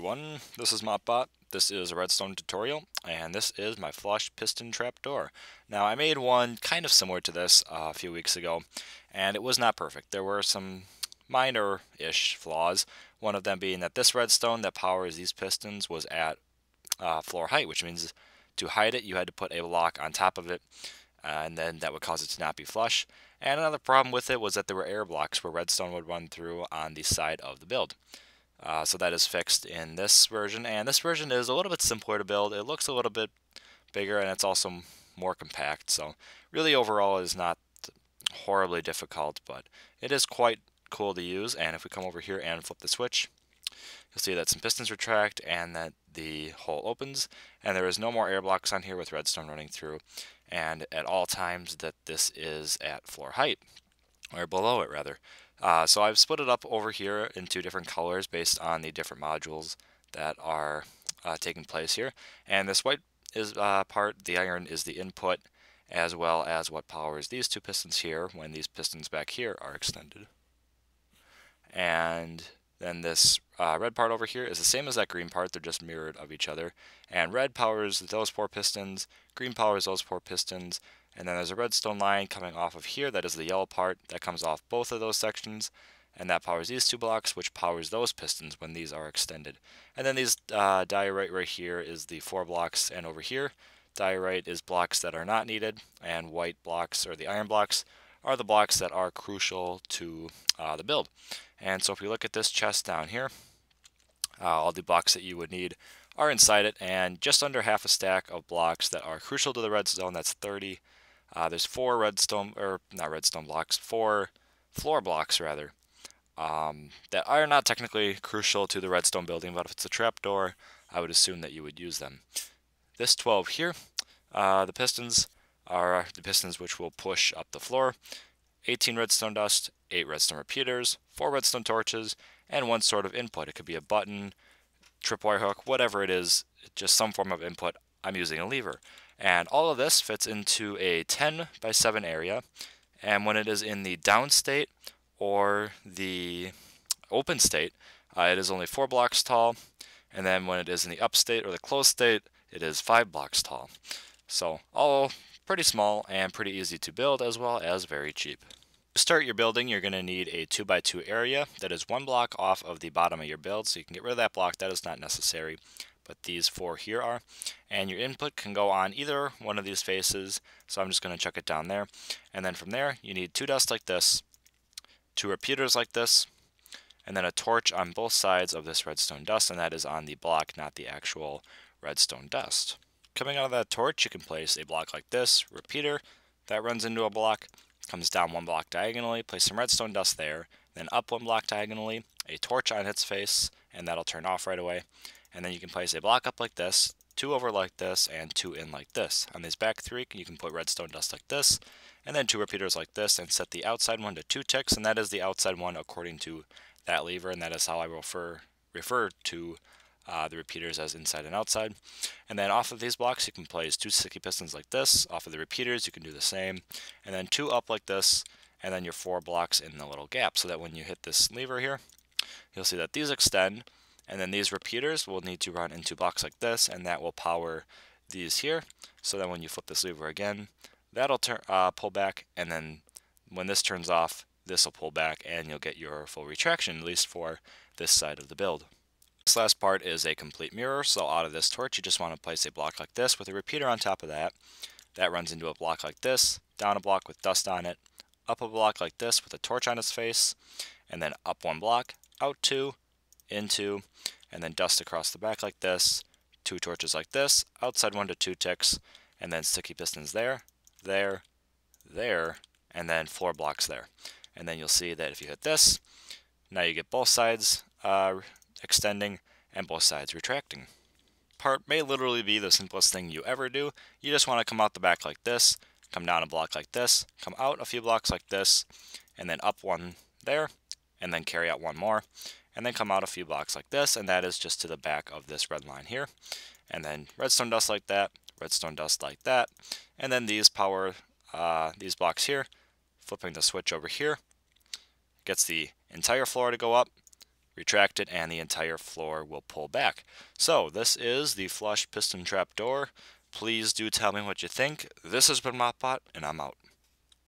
everyone, this is Mopbot. This is a redstone tutorial, and this is my flush piston trapdoor. Now, I made one kind of similar to this a few weeks ago, and it was not perfect. There were some minor-ish flaws, one of them being that this redstone that powers these pistons was at floor height, which means to hide it, you had to put a block on top of it, and then that would cause it to not be flush. And another problem with it was that there were air blocks where redstone would run through on the side of the build. So that is fixed in this version, and this version is a little bit simpler to build. It looks a little bit bigger, and it's also more compact, so really overall it is not horribly difficult, but it is quite cool to use. And if we come over here and flip the switch, you'll see that some pistons retract and that the hole opens, and there is no more air blocks on here with redstone running through, and at all times that this is at floor height, or below it rather. So I've split it up over here in two different colors based on the different modules that are taking place here. And this white is part, the iron is the input, as well as what powers these two pistons here when these pistons back here are extended. And then this red part over here is the same as that green part, they're just mirrored of each other. And red powers those four pistons, green powers those four pistons, and then there's a redstone line coming off of here, that is the yellow part, that comes off both of those sections, and that powers these two blocks, which powers those pistons when these are extended. And then these diorite right here is the four blocks, and over here, diorite is blocks that are not needed, and white blocks, or the iron blocks, are the blocks that are crucial to the build. And so if we look at this chest down here, all the blocks that you would need are inside it, and just under half a stack of blocks that are crucial to the redstone, that's 30. There's four four floor blocks rather, that are not technically crucial to the redstone building, but if it's a trapdoor, I would assume that you would use them. This 12 here, the pistons are the pistons which will push up the floor. 18 redstone dust, 8 redstone repeaters, 4 redstone torches, and one sort of input. It could be a button, tripwire hook, whatever it is, just some form of input. I'm using a lever. And all of this fits into a 10 by 7 area, and when it is in the down state or the open state, it is only 4 blocks tall, and then when it is in the up state or the closed state, it is 5 blocks tall. So all pretty small and pretty easy to build, as well as very cheap. To start your building, you're going to need a 2 by 2 area that is 1 block off of the bottom of your build, so you can get rid of that block, that is not necessary, but these 4 here are. And your input can go on either one of these faces, so I'm just going to chuck it down there. And then from there, you need 2 dust like this, 2 repeaters like this, and then a torch on both sides of this redstone dust, and that is on the block, not the actual redstone dust. Coming out of that torch, you can place a block like this, repeater, that runs into a block, comes down 1 block diagonally, place some redstone dust there, then up 1 block diagonally, a torch on its face, and that'll turn off right away. And then you can place a block up like this, 2 over like this, and 2 in like this. On these back 3, you can put redstone dust like this, and then 2 repeaters like this, and set the outside one to 2 ticks, and that is the outside one according to that lever, and that is how I refer to the repeaters as inside and outside. And then off of these blocks, you can place 2 sticky pistons like this. Off of the repeaters, you can do the same, and then 2 up like this, and then your 4 blocks in the little gap, so that when you hit this lever here, you'll see that these extend. And then these repeaters will need to run into blocks like this, and that will power these here. So that when you flip this lever again, that'll pull back, and then when this turns off, this will pull back, and you'll get your full retraction, at least for this side of the build. This last part is a complete mirror, so out of this torch, you just want to place a block like this with a repeater on top of that. That runs into a block like this, down a block with dust on it, up a block like this with a torch on its face, and then up 1 block, out 2, into, and then dust across the back like this, 2 torches like this, outside 1 to 2 ticks, and then sticky pistons there, there, there, and then floor blocks there. And then you'll see that if you hit this, now you get both sides extending and both sides retracting. Part may literally be the simplest thing you ever do. You just want to come out the back like this, come down a block like this, come out a few blocks like this, and then up 1 there, and then carry out 1 more, and then come out a few blocks like this, and that is just to the back of this red line here. And then redstone dust like that, redstone dust like that, and then these power these blocks here. Flipping the switch over here gets the entire floor to go up, retract it, and the entire floor will pull back. So this is the flush piston trap door. Please do tell me what you think. This has been Mopbot, and I'm out.